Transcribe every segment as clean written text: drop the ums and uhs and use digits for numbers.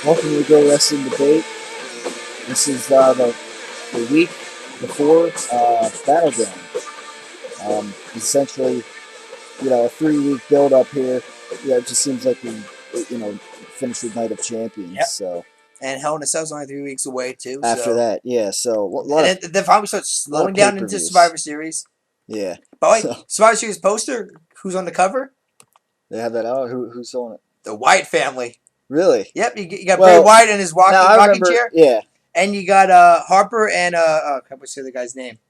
Welcome to Go Wrestling Debate. This is the week before Battleground. Essentially, a 3 week build up here. Yeah, it just seems like we, finished with Night of Champions. Yep. So And Hell in a Cell's only 3 weeks away too. after that, yeah. So and then finally start slowing down into Survivor Series. Yeah. By the way, Survivor Series poster. Who's on the cover? They have that out. Who's on it? The Wyatt family. Really? Yep. You got Bray Wyatt in his rocking chair. Yeah. And you got Harper and what's the other guy's name?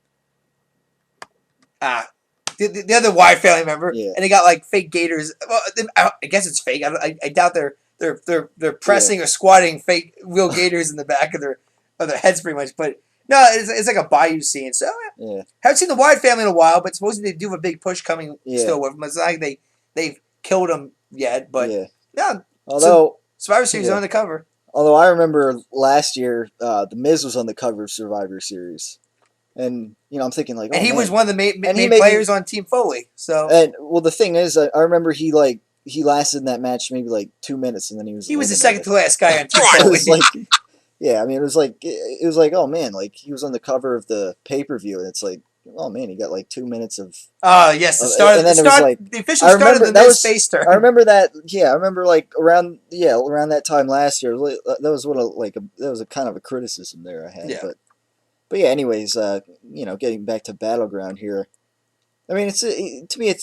The other Wyatt family member. Yeah. And they got like fake gators. Well, I guess it's fake. I doubt they're pressing or squatting fake real gators in the back of their heads pretty much. But no, it's like a bayou scene. So yeah. Haven't seen the Wyatt family in a while, but supposedly they do have a big push coming still with them. It's not like they've killed them yet, but yeah. Although Survivor Series on the cover. Although I remember last year, The Miz was on the cover of Survivor Series, and I'm thinking like, and he was one of the main players on Team Foley. So, and the thing is, I remember he lasted in that match maybe like 2 minutes, and then he was the second to last guy on Team Foley. It was like, yeah, I mean, it was like, oh man, like he was on the cover of the pay-per-view, and it's like, oh man, he got like 2 minutes of. Yes, the official start of the Miz face turn. I remember that. Yeah, I remember like around that time last year. That was that was a kind of a criticism there I had. Yeah. But yeah. Anyways, getting back to Battleground here. I mean, to me,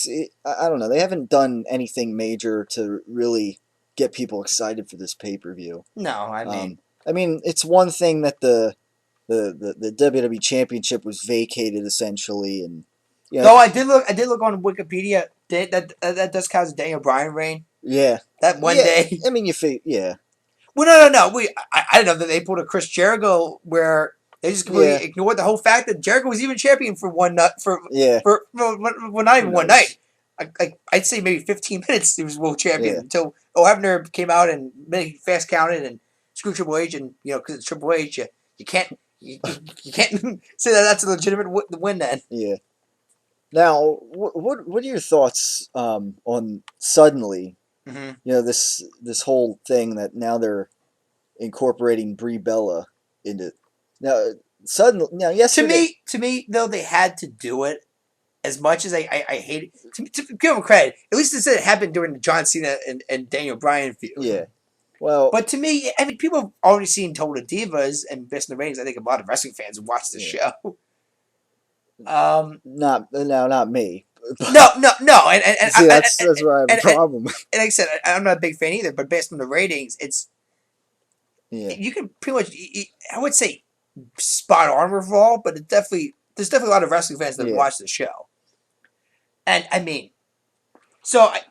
I don't know. They haven't done anything major to really get people excited for this pay-per-view. No, I mean, it's one thing that the WWE Championship was vacated essentially, and no, I did look on Wikipedia. That does count as a Daniel Bryan reign. Yeah, that one day. I mean, yeah. Well, no. I didn't know that they pulled a Chris Jericho where they just completely ignored the whole fact that Jericho was even champion for not even one night. I'd say maybe 15 minutes he was world champion until Hebner came out and made fast counted and screwed Triple H, and because it's Triple H, you can't. You can't say that that's a legitimate win then. Yeah. Now, what are your thoughts on suddenly, this whole thing that now they're incorporating Brie Bella into yesterday. To me though, they had to do it. As much as I hate it, to give them credit, at least it happened during the John Cena and Daniel Bryan feud. Yeah. Well, but to me, I mean, people have already seen Total Divas and Best in the Ratings. I think a lot of wrestling fans have watched the show. Not me. No, and see, that's where I have a problem. And like I said, I'm not a big fan either. But based on the ratings, you can pretty much, I would say, spot on with Raw, but there's definitely a lot of wrestling fans that watch the show. And I mean, like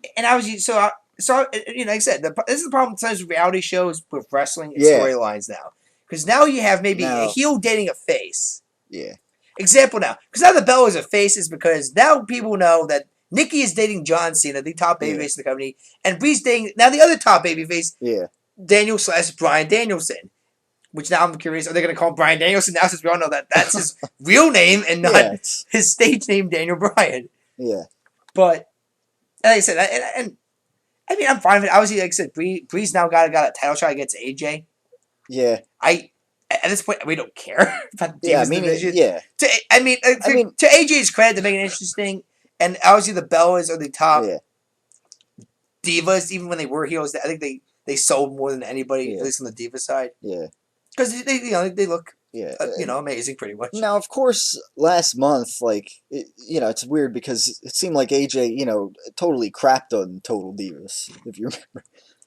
I said, this is the problem sometimes with reality shows with wrestling and storylines now. Because now you have maybe a heel dating a face. Yeah. Example now. Because now the Bell is a face is because now people know that Nikki is dating John Cena, the top babyface in the company, and Bree's dating now the other top babyface, Daniel/Bryan Danielson. Which now I'm curious, are they going to call him Bryan Danielson now since we all know that that's his real name and not his stage name, Daniel Bryan? Yeah. But, like I said, and I mean, I'm fine with it. Obviously, like I said, Bree's now got a title shot against AJ. Yeah. At this point, we don't care about the division. Yeah. To AJ's credit, to make it interesting, and obviously the Bellas are the top divas, even when they were heels. I think they sold more than anybody, at least on the diva side. Yeah. Because they look amazing pretty much. Now, of course, last month, it's weird because it seemed like AJ, totally crapped on Total Divas, if you remember.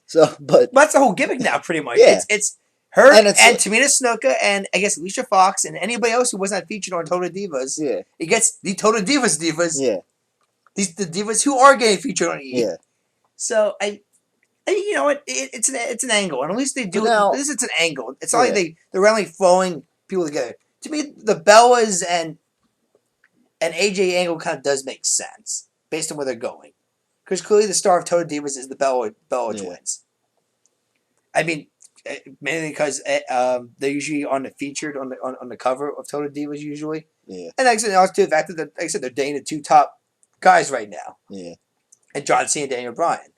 So, but that's the whole gimmick now, pretty much. Yeah. It's her and Tamina Snuka and I guess Alicia Fox and anybody else who was not featured on Total Divas. Yeah. It gets the Total Divas. Yeah. The divas who are getting featured on E. Yeah. So you know what? It's an angle, and at least they do. It's an angle. It's not like they're really throwing people together. To me, the Bellas and AJ angle kind of does make sense based on where they're going, because clearly the star of Total Divas is the Bella twins. I mean, mainly because they're usually featured on the cover of Total Divas usually. Yeah. And like I said, also the fact that they're dating the two top guys right now. Yeah. And John Cena and Daniel Bryan.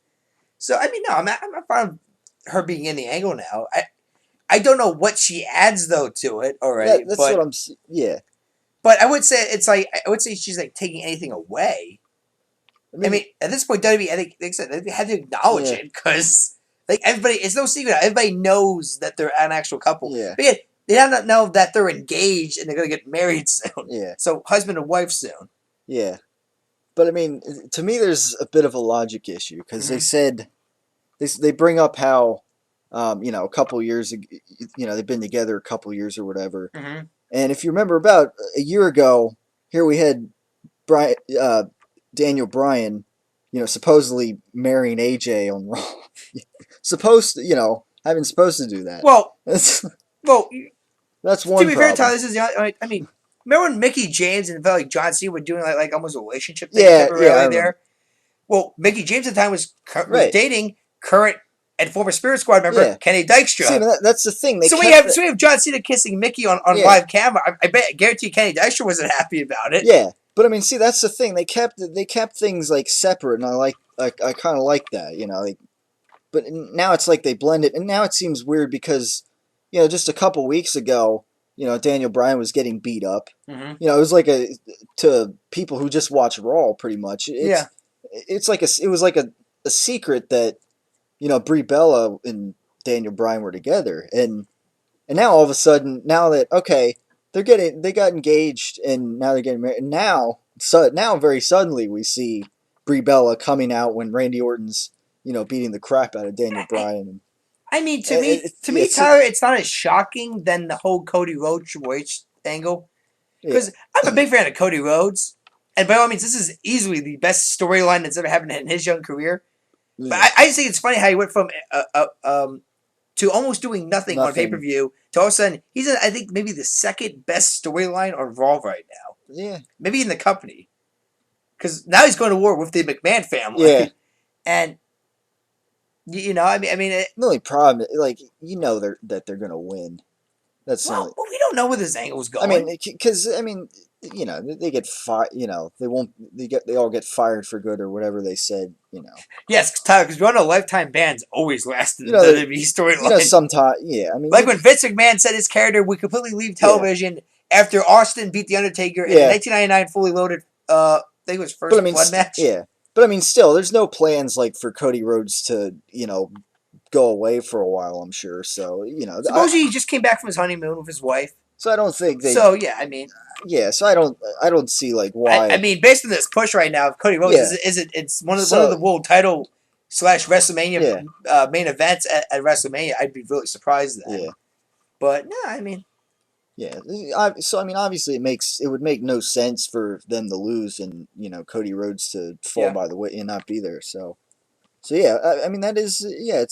So I mean, no, I'm fine her being in the angle now. I don't know what she adds though to it already, That's what but I'm. Yeah. but I would say it's like I would say she's like taking anything away. I I mean, mean, at this point, WWE, I think like I said, they had to acknowledge yeah, it because like everybody, it's no secret. Everybody knows that they're an actual couple, yeah, but yet they don't know that they're engaged and they're gonna get married soon. yeah, So husband and wife soon. yeah. But I mean, to me, there's a bit of a logic issue because they Mm-hmm. said they bring up how, a couple years, they've been together a couple years or whatever. Mm-hmm. And if you remember, about a year ago, here we had Brian, Daniel Bryan, supposedly marrying AJ on Raw. Supposed to, having supposed to do that. Well, That's well, that's to one be fair, Tyler, problem. this is I mean, remember when Mickey James and felt like John Cena were doing like almost a relationship thing Yeah, yeah, I temporarily remember. there? Well, Mickey James at the time was Right. dating current and former Spirit Squad member Yeah. Kenny See, I Dykstra. mean, that's the thing. They So we kept have the. so we have John Cena kissing Mickey on Yeah, live camera. Guarantee Kenny Dykstra wasn't happy about it. yeah. But I mean, see, that's the thing. They kept things like separate, and I kind of like that. Like, but now it's like they blend it, and now it seems weird because, just a couple weeks ago, Daniel Bryan was getting beat up. Mm-hmm. It was like to people who just watch Raw, pretty much. Yeah. It's like it was like a secret that Brie Bella and Daniel Bryan were together, and now all of a sudden, now that okay, they got engaged, and now they're getting married. And now very suddenly we see Brie Bella coming out when Randy Orton's beating the crap out of Daniel Bryan. I mean, And to me, Tyler, it's not as shocking than the whole Cody Rhodes Triple H angle yeah, because I'm a big fan of Cody Rhodes, and by all means, this is easily the best storyline that's ever happened in his young career. But yeah, I just think it's funny how he went from to almost doing nothing on pay per nothing. view to all of a sudden he's I think maybe the second best storyline on Raw right now, Yeah, maybe in the company because now he's going to war with the McMahon yeah. family, and I mean, The only problem, like that they're gonna win. That's the only. well, we don't know where this angle's I going. mean, because they get fired. They won't. They all get fired for good or whatever they said. Yes, Tyler, because we all know lifetime bans always last in You the know, WWE storyline. sometimes. Yeah, I mean, Like when Vince McMahon said his character would completely leave yeah, television after Austin beat The Undertaker in the yeah. 1999 Fully Loaded, I think it was But I First mean, Blood match. yeah. But I mean, still, there's no plans like for Cody Rhodes to go away for a while. I'm sure. So Supposedly he just came back from his honeymoon with his wife. so I don't think they. So yeah, I mean, Yeah. So I don't see like I why. mean, based on this push right now, of Cody Rhodes Yeah. it's one of So the world title / WrestleMania yeah, main events at WrestleMania. I'd be really surprised then. yeah, But no, I mean, yeah. So I mean, obviously, it would make no sense for them to lose and Cody Rhodes to fall yeah. by the way and not be there. So yeah, I mean that is yeah,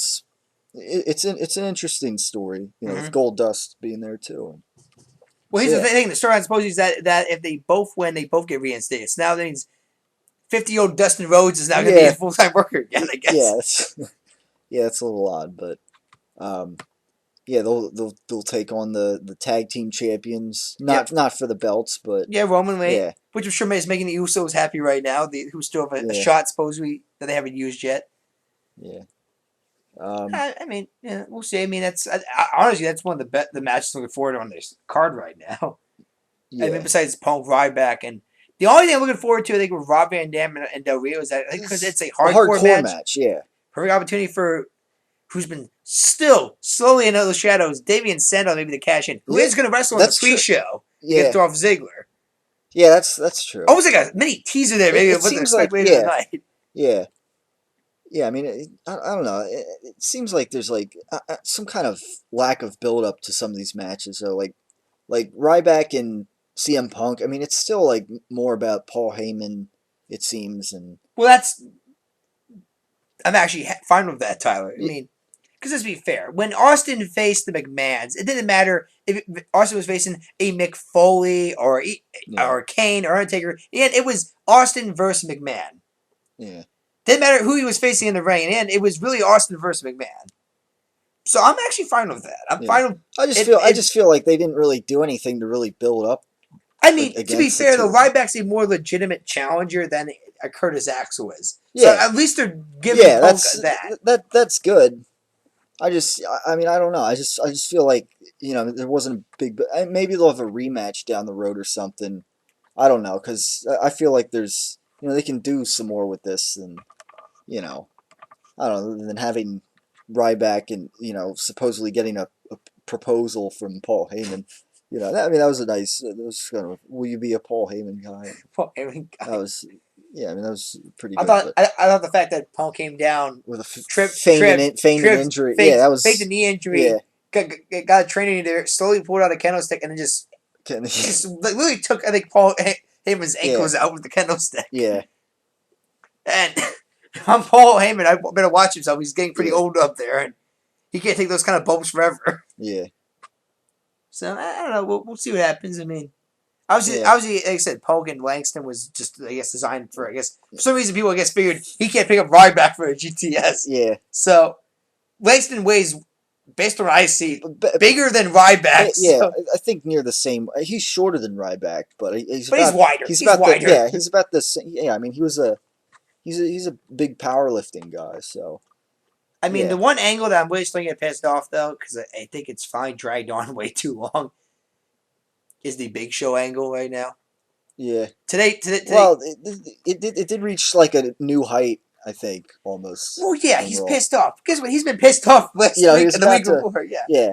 it's an interesting story. With Mm-hmm. Gold Dust being there too. Well, So here's the yeah, thing: the storyline supposedly is that if they both win, they both get reinstated. So now that means 50-year-old Dustin Rhodes is now going to be a yeah, full time worker again. I yeah. guess. Yeah, it's a little odd, but um, yeah, they'll take on the tag team champions. Yep. Not for the belts, but Yeah, Roman Reigns, yeah, which I'm sure is making the Usos happy right now. Who still have a yeah, shot supposedly that they haven't used yet. yeah. Um, I mean, yeah, we'll see. I mean, honestly that's one of the matches I'm looking forward to on this card right now. I mean, yeah. besides Punk Ryback and the only thing I'm looking forward to, I think, with Rob Van Dam and Del Rio is that I think because it's a hardcore match, Yeah, perfect opportunity for who's been still slowly in the shadows, Damian Sandow maybe to cash in, who yeah. is going to wrestle in the That's true. pre-show Yeah, against Dolph Ziggler. yeah. That's true. Almost like a mini teaser there, maybe It of what to seems expect like later tonight. yeah. Yeah, I mean, I don't know. It seems like there's like some kind of lack of build up to some of these matches. So like Ryback and CM Punk. I mean, it's still like more about Paul Heyman. It seems, and Well, I'm actually fine with that, Tyler. I mean, because let's be fair, when Austin faced the McMahons, it didn't matter if Austin was facing a Mick Foley yeah, or Kane or Undertaker. And it was Austin versus McMahon. yeah, Didn't matter who he was facing in the ring, and it was really Austin versus McMahon. So I'm actually fine with that. I'm yeah. fine with I just feel like they didn't really do anything to really build up I mean, to be against the fair, though, two of them. Ryback's a more legitimate challenger than a Curtis Axel is. So Yeah, at least they're giving yeah. Punk that. That's good. I mean, I don't know. I just feel like there wasn't a big. Maybe they'll have a rematch down the road or something. I don't know because I feel like there's they can do some more with this and you know I don't know than having Ryback and supposedly getting a proposal from Paul Heyman. I mean that was a nice. That was kind of will you be a Paul Heyman guy? Paul Heyman That guy. was yeah. I mean that was pretty I good, thought but I thought the fact that Paul came down, with a trip, trip, feigning trip, injury, yeah, that faked the was knee yeah. injury, got a training there, slowly pulled out a candlestick, and then just like, literally took I think Paul Heyman's yeah, ankles out with the candlestick. yeah, And I'm Paul Heyman. I better watch himself. He's getting pretty yeah, old up there, and he can't take those kind of bumps forever. yeah, So I don't know. We'll see what happens. I mean, yeah, obviously, like I said, Hogan Langston was just, I guess, designed for, I guess, for some reason people, I guess, figured he can't pick up Ryback for a GTS. yeah. So Langston weighs, based on what I see, But, bigger than Ryback. yeah, So, I think near the same. He's shorter than Ryback, but but he's wider. he's He's about the wider. he's about the same. Yeah, I mean he's a big powerlifting guy. So I mean, the yeah, one angle that I'm really starting to get pissed off, though, because I think it's fine dragged on way too long, is the Big Show angle right now. yeah. Today. Well, it did reach like a new height. I think almost Well, yeah, on he's Raw. pissed off. Guess what? He's been pissed off last He week was and the about week to. before. Yeah. Yeah,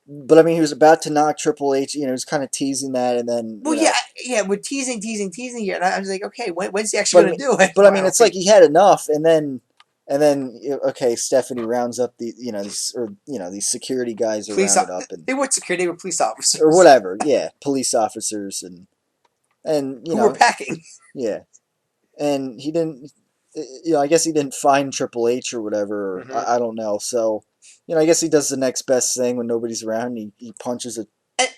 but I mean he was about to knock Triple H. He was kind of teasing that, and then Well, yeah, yeah. We're teasing here, and I was like, okay, when's he actually But I gonna mean, do it? but I mean, it's like Finally, he had enough, and then okay, Stephanie rounds up the these security guys are police. rounded up and They weren't security. They were police or officers whatever, yeah, police officers and who were packing. yeah, and he didn't, I guess he didn't find Triple H or whatever, or Mm-hmm. I don't know, so I guess he does the next best thing when nobody's around. He punches And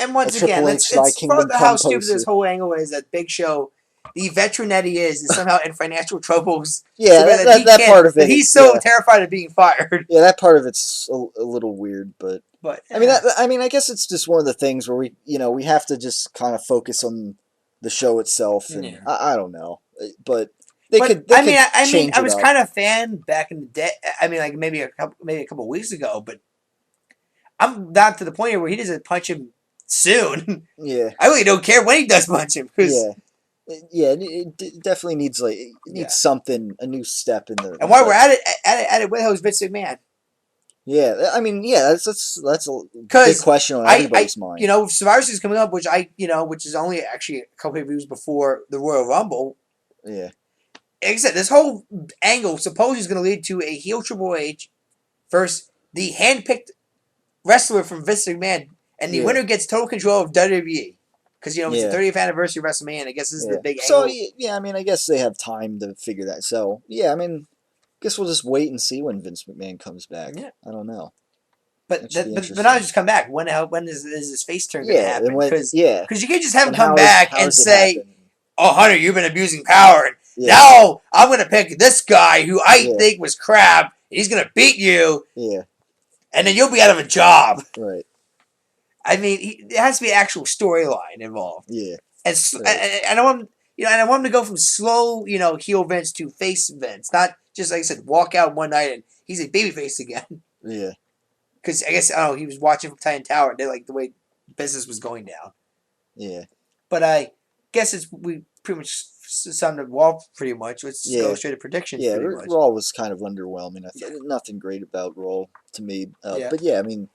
a once again, Triple H Thy it's Kingdom further how Come stupid this poster. whole angle is. That Big Show, the veteran that he is somehow in financial troubles, so Yeah, bad that he that can't. part of That it, he's so yeah. terrified of being fired. Yeah, that part of it's a little weird, but But I mean, I guess it's just one of the things where we have to just kind of focus on the show itself, and yeah. I don't know, but But they could I mean, change I it was up. kind of a fan back in the day. I mean, like maybe a couple weeks ago, but I'm not to the point where he doesn't punch him soon. Yeah, I really don't care when he does punch him because yeah, yeah. It definitely needs yeah. something, a new step in the. And while we're But at it, where the hell is Vince McMahon? yeah, I mean, yeah, that's a big Because question on everybody's mind. Survivor Series is coming up, which is only actually a couple of views before the Royal Rumble. Yeah, Like I said, this whole angle supposedly is going to lead to a heel Triple H versus the handpicked wrestler from Vince McMahon, and the yeah, winner gets total control of WWE. Because it's the yeah, 30th anniversary of WrestleMania. I guess this is the yeah. big So angle. yeah, I mean, I guess they have time to figure that. So yeah, I mean, guess we'll just wait and see when Vince McMahon comes back. Yeah. I don't know. But That should be but now interesting. just come back. When is his face turn going to Yeah, and happen? when Because yeah, you can't just have him and come back how and does it say, happen? "Oh, Hunter, you've been abusing power. And Yeah, now I'm going to pick this guy who I yeah, think was crap. He's going to beat you, yeah, and then you'll be out of a job." right. I mean, there has to be an actual storyline involved, Yeah, and right. I don't want and I want him to go from slow heel Vince to face Vince, not just like I said, walk out one night and he's a babyface again. Yeah, Because I guess I don't know, he was watching from Titan Tower and they like the way business was going down. yeah, But I guess we pretty much summed up Wall pretty much. Let's just go yeah, straight to predictions yeah. pretty much. Raw was kind of underwhelming. Yeah. Nothing great about Raw to me. Yeah. But yeah, I mean,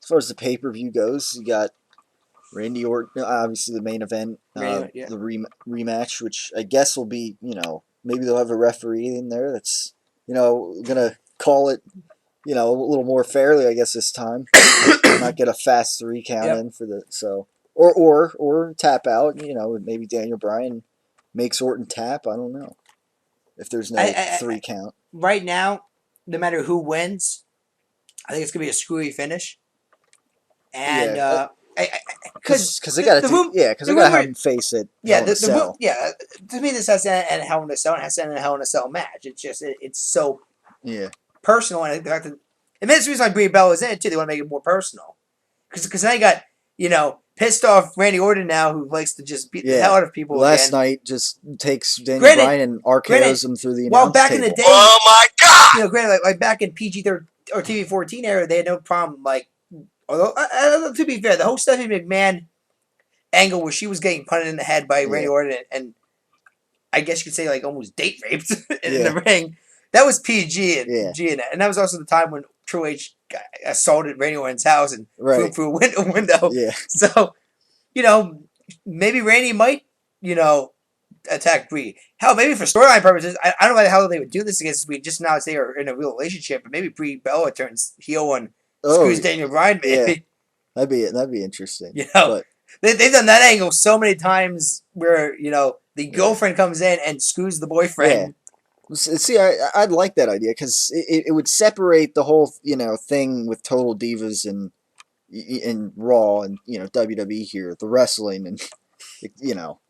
as far as the pay per view goes, you got Randy Orton, obviously the main event, Yeah. the rematch, which I guess will be, maybe they'll have a referee in there that's, gonna call it, a little more fairly, I guess this time, not get a fast 3 count Yep. in for the or tap out. Maybe Daniel Bryan makes Orton tap. I don't know if there's no 3 count. Right now, no matter who wins, I think it's gonna be a screwy finish. And Yeah, because they got to because they got to have him face it. Yeah, Hell in a Cell. To me, this has to end in Hell in a Cell. It has to end in a Hell in a Cell match. It's just it's so Yeah, personal, and the fact that and that's the reason why Brie Bella is in it too. They want to make it more personal, because now you got pissed off Randy Orton now who likes to just beat the hell out of people Last again. night just takes Daniel Bryan and RKO's him through the announce back table. in the day, Oh my God! granted, like back in PG or TV 14 era, they had no problem. Like, although to be fair, the whole Stephanie McMahon angle where she was getting punted in the head by Randy Yeah. Orton and I guess you could say like almost date raped in Yeah. the ring. That was PG Yeah. and that was also the time when Triple H assaulted Randy Orton's house and threw him Right. through a window. Yeah. So you know, maybe Randy might attack Brie. Hell, maybe for storyline purposes, I don't know how they would do this against Brie. Just now, they are in a real relationship, but maybe Brie Bella turns heel and Oh, screws Daniel Bryan. yeah. Maybe That'd be interesting. you know But they've done that angle so many times where the yeah. girlfriend comes in and screws the Yeah. boyfriend. See, I'd like that idea because it would separate the whole thing with Total Divas and Raw and WWE here, the wrestling and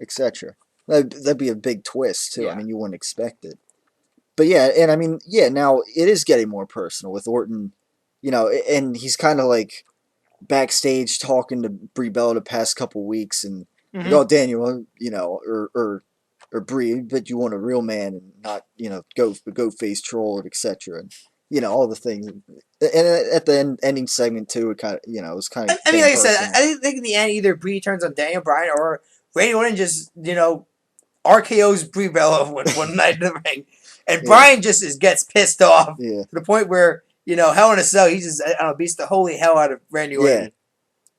etc. That'd be a big twist too. I Yeah. mean, you wouldn't expect it. But yeah, and I mean, yeah, now it is getting more personal with Orton, and he's kind of like backstage talking to Brie Bella the past couple weeks, and like, Mm-hmm. oh Daniel, or Brie, but you want a real man and not go face troll, etc. And all the things. And at the ending segment too, it kind of it was kind of I mean, getting like I said, personal. I think in the end either Brie turns on Daniel Bryan or Randy Orton just RKO's Brie Bella one night in the ring, and Yeah, Bryan just gets pissed off yeah, to the point where Hell in a Cell he just beats the holy hell out of Randy yeah. Orton.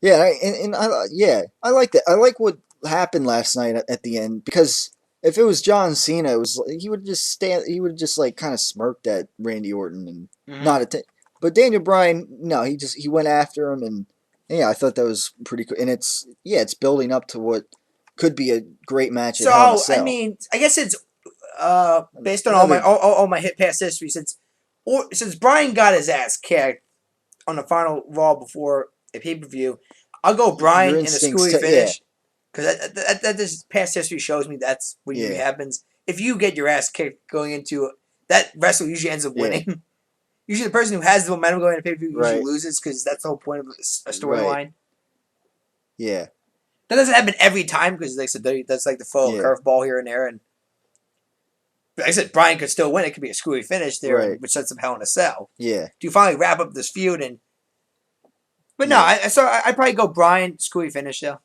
Yeah, I like that. I like what happened last night at the end because if it was John Cena, it was he would just stand. He would just like kind of smirked at Randy Orton and Mm-hmm. not at. But Daniel Bryan, no, he went after him and yeah, I thought that was pretty cool. And it's building up to what could be a great match at Hell in a So I Cell. mean, I guess it's based on Another, all my hit past history since Bryan got his ass kicked on the final Raw before a pay per view. I'll go your Bryan in a instincts, screwy yeah, finish because that this past history shows me that's what usually yeah, happens. If you get your ass kicked going into that wrestler usually ends up yeah, winning. Usually the person who has the momentum going into pay per view usually right, loses because that's the whole point of a right, storyline. yeah, That doesn't happen every time because like I said, that's like the full yeah, curveball here and there. And like I said, Bryan could still win. It could be a screwy finish there, right, and which sets up Hell in a Cell. yeah, Do you finally wrap up this feud? But no, yeah. I'd probably go Bryan screwy finish though.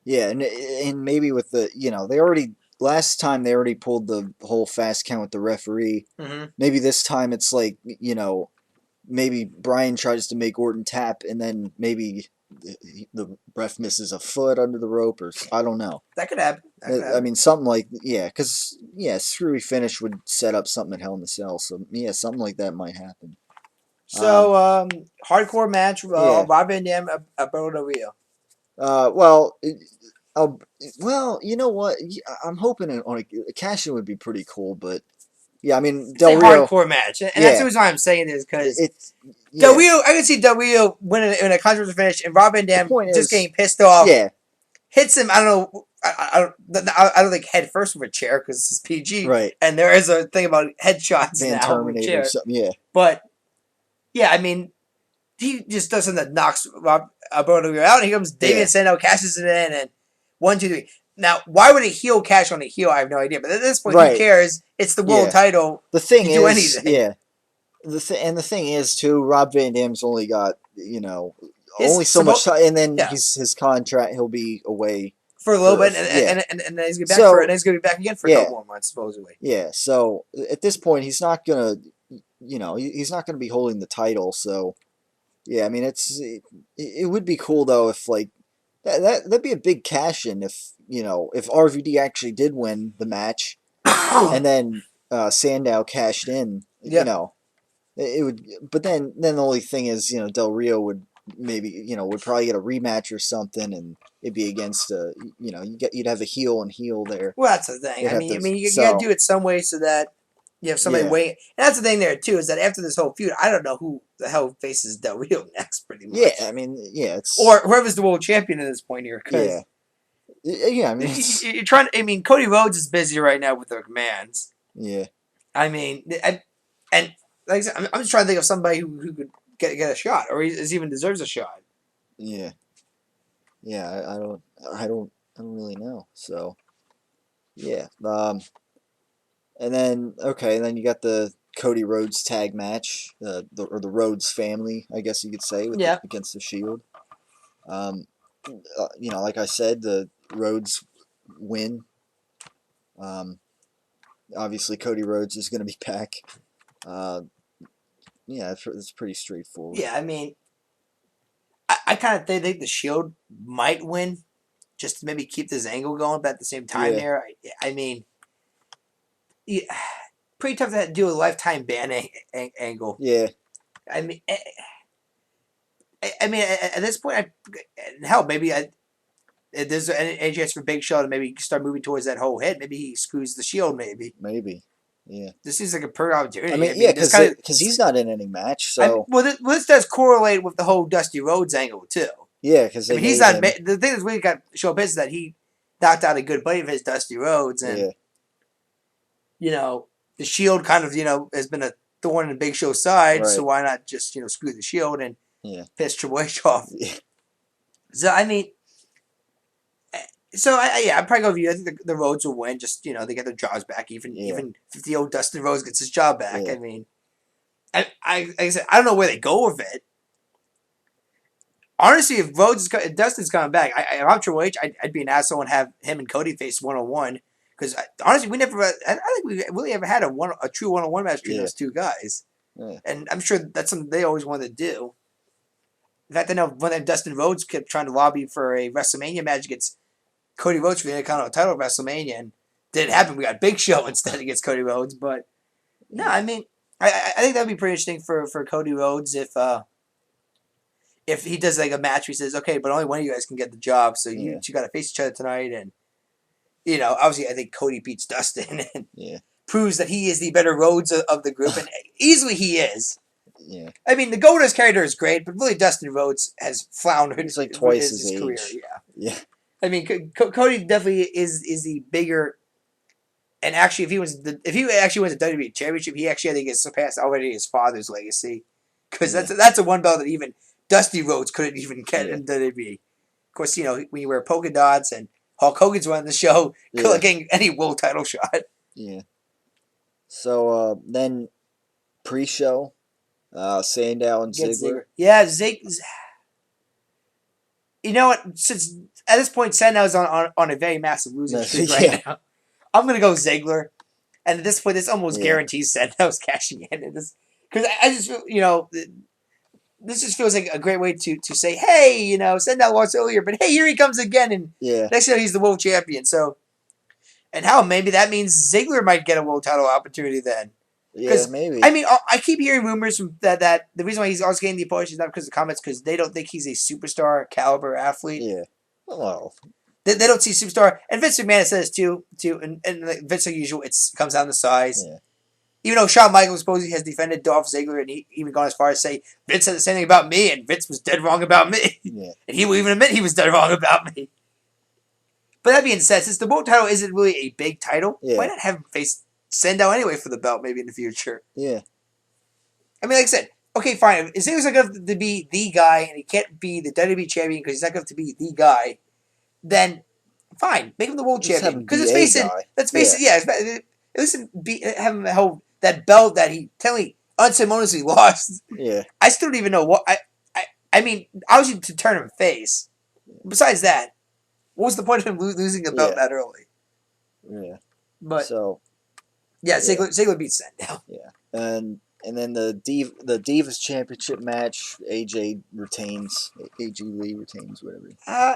Yeah, and maybe with the they already last time they already pulled the whole fast count with the referee. Mm-hmm. Maybe this time it's like maybe Bryan tries to make Orton tap and then maybe the ref misses a foot under the rope or I don't know. That could happen. That could I happen. mean something like because screwy finish would set up something at Hell in a Cell. So yeah, something like that might happen. So hardcore match. Yeah. Rob Van Dam, Alberto Del Rio. Well, well, you know what? I'm hoping on a cash in would be pretty cool, but yeah, I mean It's a Del Rio. hardcore match, and that's the Yeah, reason why I'm saying this because it's Del yeah. Rio. I can see Del Rio winning in a controversial finish, and Rob Van The Dam point just is, getting pissed off, yeah, hits him. I don't know. I don't think head first with a chair because this is PG, right. and there is a thing about headshots Van now with Terminator or chair. something. Yeah, But yeah, I mean, he just does something that knocks Alberto out. And here comes Damian yeah, Sandow, cashes it in, and 1, 2, 3. Now, why would a heel cash on a heel? I have no idea. But at this point, who right. cares? It's the world Yeah. title. The thing You do is, anything. yeah, the thing is too. Rob Van Dam's only got His only so much time, and then yeah, his contract he'll be away for a little for bit, yeah. and then he's gonna be back So he's gonna be back again for a yeah, couple more months supposedly. yeah. So at this point, he's not gonna he's not gonna be holding the title. So yeah, I mean it would be cool though if like that'd be a big cash in if RVD actually did win the match and then Sandow cashed in. Yep. It would, but then the only thing is Del Rio would maybe would probably get a rematch or something, and it'd be against you'd have a heel and heel there. Well, that's the thing. They'd have to You gotta so do it some way so that you have somebody yeah waiting. And that's the thing there too is that after this whole feud, I don't know who the hell faces Del Rio next, pretty yeah. much, I mean yeah, it's or whoever's the world champion at this point here, yeah because yeah. I mean it's you're trying. I mean, Cody Rhodes is busy right now with the commands. yeah I mean, and like I said, I'm just trying to think of somebody who could get a shot, or is even deserves a shot. yeah yeah. I don't really know. So yeah and then okay, and then you got the Cody Rhodes tag match, or the Rhodes family, I guess you could say, Yeah. against the Shield. Um, like I said, the Rhodes win. Um, obviously, Cody Rhodes is going to be back. Yeah, it's pretty straightforward. Yeah, I mean, I kind of think the Shield might win, just to maybe keep this angle going. But at the same time, Yeah, here, I mean, yeah, pretty tough to do a lifetime ban angle. yeah, I mean, I mean, at this point, hell, maybe if there's any chance for Big Show to maybe start moving towards that whole hit. Maybe he screws the Shield. maybe. Yeah. This seems like a perfect I opportunity. mean, I yeah, mean, this kind of. because he's not in any match, I mean, so well, this does correlate with the whole Dusty Rhodes angle too. yeah, because I they mean, he's made not. him. The thing that's really got show business that he knocked out a good buddy of his, Dusty Rhodes, and Yeah, the Shield kind of has been a thorn in Big Show's side. So right. why not just screw the Shield and Yeah, piss Triple H off? yeah, So I mean, I'd probably go with you. I think the Rhodes will win. Just they get their jobs back. yeah, Even if the old Dustin Rhodes gets his job back. yeah. I mean, like I said, I don't know where they go with it. Honestly, if Dustin's coming back, if I'm Triple H, I'd be an asshole and have him and Cody face 1-on-1. Because honestly, we never. I don't think we really ever had a true 1-on-1 match between Yeah. those two guys. Yeah. And I'm sure that's something they always wanted to do. In fact, I know when Dustin Rhodes kept trying to lobby for a WrestleMania match against Cody Rhodes for the Intercontinental title at WrestleMania, and didn't happen. We got Big Show instead against Cody Rhodes. But no, I mean, I think that'd be pretty interesting for Cody Rhodes if he does like a match. Where he says, "Okay, but only one of you guys can get the job, so you got to face each other tonight." And obviously, I think Cody beats Dustin and proves that he is the better Rhodes of the group, and easily he is. Yeah. I mean, the Goldust character is great, but really Dustin Rhodes has floundered. He's like twice his age. Career. Yeah. I mean, Cody definitely is the bigger. And actually, if he actually wins the WWE Championship, he actually I think has surpassed already his father's legacy, because that's a one belt that even Dusty Rhodes couldn't even get in WWE. Of course, when you wear polka dots and Hulk Hogan's running the show, getting any world title shot. Yeah. So then pre-show, Sandow and Ziggler. Yeah, you know what? Since at this point Sandow's on a very massive losing streak right now, I'm gonna go Ziggler. And at this point, this almost guarantees Sandow's cashing in. Because I just feel, this just feels like a great way to say, hey, Sandow lost earlier, but hey, here he comes again, and next year he's the world champion. So, and how maybe that means Ziggler might get a world title opportunity then. Yeah, maybe. I mean, I keep hearing rumors from that the reason why he's always getting the push is not because of comments, because they don't think he's a superstar caliber athlete. Yeah. Well, they don't see superstar, and Vince McMahon says too, and Vince like usual, it comes down to size. Yeah. Even though Shawn Michaels supposedly has defended Dolph Ziggler, and he even gone as far as say Vince said the same thing about me, and Vince was dead wrong about me, and he will even admit he was dead wrong about me. But that being said, since the world title isn't really a big title, why not have him face Sandow anyway for the belt maybe in the future? Yeah. I mean, like I said, okay, fine. If Ziggler's not going to be the guy, and he can't be the WWE champion because he's not going to be the guy, then fine, make him the world champion. Because let's face it, at least have him hold that belt that he technically unceremoniously lost. Yeah. I still don't even know what I mean, obviously to turn him face. Besides that, what was the point of him losing a belt that early? Yeah. But Ziggler beats Sandow. Yeah, and then the Divas Championship match, AJ Lee retains, whatever.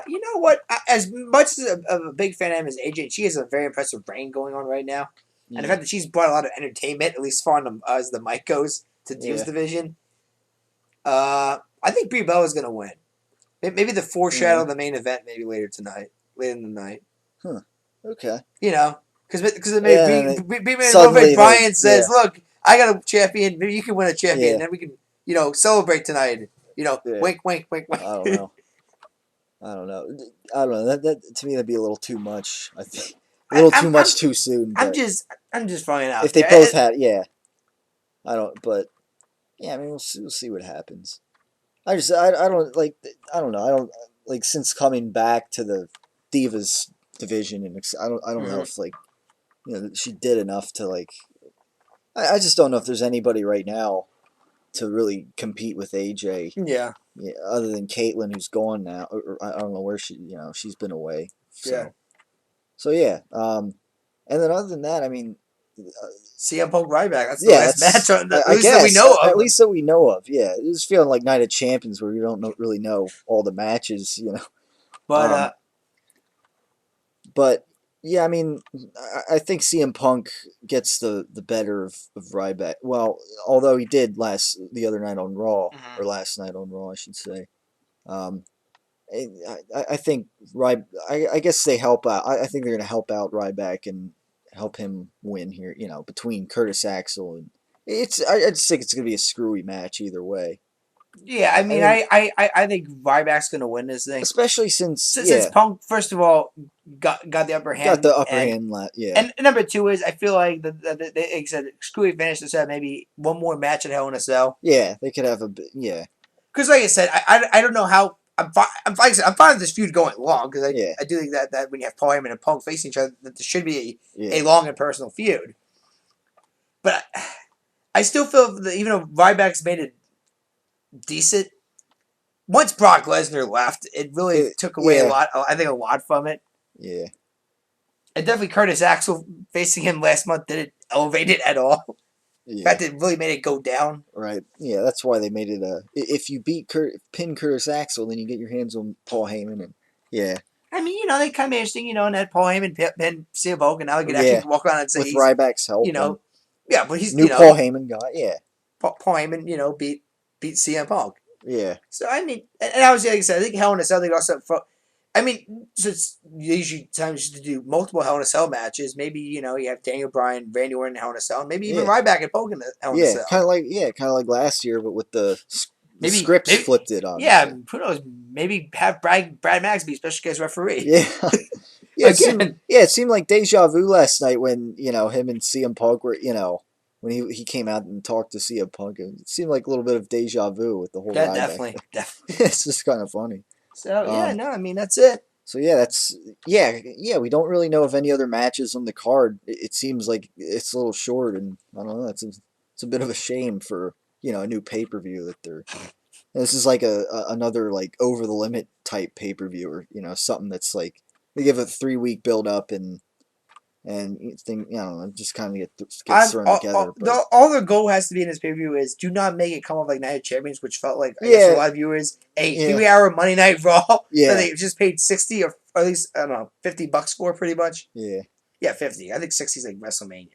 You know what? As much as a big fan of AJ, she has a very impressive reign going on right now. And the fact that she's brought a lot of entertainment, at least far as the mic goes, to Divas division. I think Brie Bella is going to win. Maybe the foreshadow of the main event, maybe later in the night. Huh. Okay. Because Brian says, "Look, I got a champion. Maybe you can win a champion, and then we can, celebrate tonight." Wink, wink, wink, wink. I don't know. That to me that'd be a little too much. I think a little too much too soon. I'm just throwing it out. If they both had, I don't. But I mean, we'll see what happens. I don't like. I don't know. I don't like since coming back to the Divas division, and I don't know if she did enough to I just don't know if there's anybody right now to really compete with AJ. Yeah. Yeah, other than Caitlyn, who's gone now, or I don't know where she's been away. Yeah. So yeah. And then other than that, I mean, CM Punk Ryback. That's the yeah, last match, at I least that we guess know at of. least that we know of. Yeah, it's feeling like Night of Champions where you don't really know all the matches. But Um, but yeah, I mean, I think CM Punk gets the better of Ryback. Well, although he did the other night on Raw, or last night on Raw, I should say. Um, I think I guess they help out. I think they're going to help out Ryback and help him win here. Between Curtis Axel and I just think it's going to be a screwy match either way. yeah, I mean, I think Ryback's gonna win this thing, Especially since since Punk first of all got the upper got hand, the upper hand. Yeah, and number two is I feel like like I said, screwy finish to have maybe one more match at Hell in a Cell. yeah, they could have yeah. Because like I said, I don't know how I'm fine with this feud going long because Yeah. I do think that when you have Paul Heyman and Punk facing each other, that there should be Yeah. a long and personal feud. But I still feel that even though Ryback's made it decent, once Brock Lesnar left, it really took away a lot. I think a lot from it. Yeah. And definitely Curtis Axel facing him last month didn't elevate it at all. In fact, it really made it go down. Right. Yeah, that's why they made it if you pin Curtis Axel, then you get your hands on Paul Heyman and yeah. I mean, they kind of interesting, and that Paul Heyman pinned CM Punk, and now he could actually walk around and say with Ryback's help, yeah, but he's new Paul Heyman guy, yeah. Paul Heyman, beat CM Punk. Yeah. So I mean, and obviously, like I said, I think Hell in a Cell. They also, I mean, since usually times to do multiple Hell in a Cell matches, maybe you have Daniel Bryan, Randy Orton in Hell in a Cell, and maybe even Ryback and Punk in the Hell in a Cell. Kind of like last year, but with the scripts flipped it on. Yeah, who knows? Maybe have Brad Max be special guest referee. Yeah. Yeah, it seemed like deja vu last night when him and CM Punk were when he came out and talked to CM Punk. It seemed like a little bit of deja vu with the whole Ryback. Definitely. It's just kind of funny. So I mean that's it. So we don't really know of any other matches on the card. It seems like it's a little short, and I don't know. It's a bit of a shame for a new pay per view that they're. This is like another like over the limit type pay per view, or something that's like they give a 3-week build up and thing just kind of gets thrown together. All their goal has to be in this pay per view is do not make it come off like Night of Champions, which felt like I guess for a lot of viewers a 3-hour Monday Night Raw that they just paid 60 or at least I don't know $50 for pretty much. Yeah, 50. I think 60 is like WrestleMania,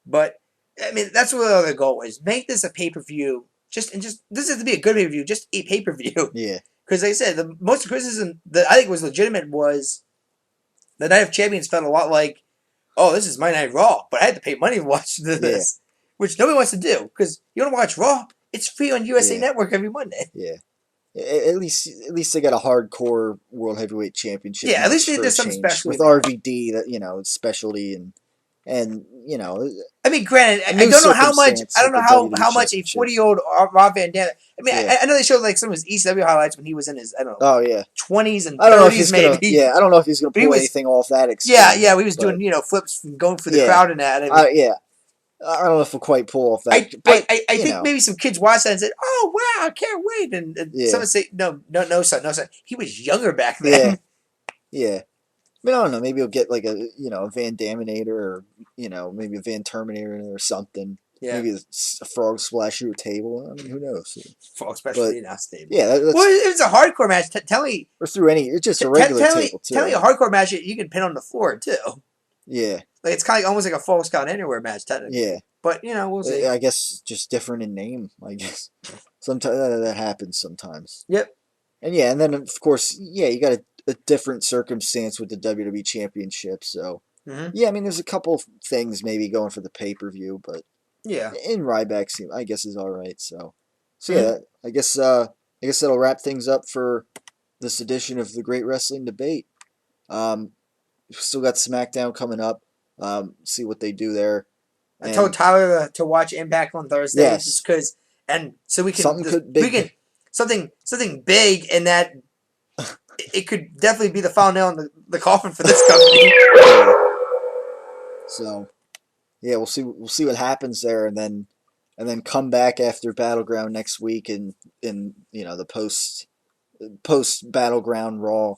but I mean that's what the other goal is. Make this a pay per view. Just this has to be a good pay per view. Just a pay per view. Yeah. Because like I said, the most criticism that I think was legitimate was the Night of Champions felt a lot like, oh, this is my Night Raw, but I had to pay money to watch this, which nobody wants to do because you don't watch Raw. It's free on USA Network every Monday. Yeah. At least they got a hardcore World Heavyweight Championship. Yeah, at least they did something special with RVD that specialty and I mean, granted, I don't know how much. I don't know how much a 40-year-old Rob Van Dam. I mean, I know they showed like some of his ECW highlights when he was in his 20s and 30s maybe. I don't know if he's gonna pull anything off that extent. Yeah, he was doing flips and going for the crowd and that. I mean, I don't know if he'll quite pull off that. I think maybe some kids watched that and said, "Oh wow, I can't wait." And someone say, "No, son. He was younger back then." Yeah. I mean, I don't know. Maybe he'll get like a Van Daminator or maybe a Van Terminator or something. Yeah. Maybe a frog splash through a table. I mean, who knows? Frog splash through a table. Yeah. Well, if it's a hardcore match, tell me. Or through it's just a regular table too. Tell me a hardcore match you can pin on the floor too. Yeah. Like it's kind of almost like a Falls Count Anywhere match technically. Yeah. But we'll see. I guess just different in name. I guess sometimes that happens sometimes. Yep. And then of course, you got a different circumstance with the WWE Championship. So I mean, there's a couple of things maybe going for the pay per view, but in Ryback, I guess is all right. So I guess that'll wrap things up for this edition of the Great Wrestling Debate. Still got SmackDown coming up. See what they do there. I told Tyler to watch Impact on Thursday. Yes. Just because, and so we can something big in that it could definitely be the final nail in the coffin for this company. So, yeah, we'll see what happens there, and then come back after Battleground next week and in the post Battleground Raw,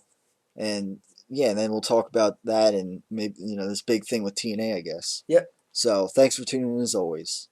and yeah, and then we'll talk about that and maybe this big thing with TNA, I guess. Yep. So thanks for tuning in as always.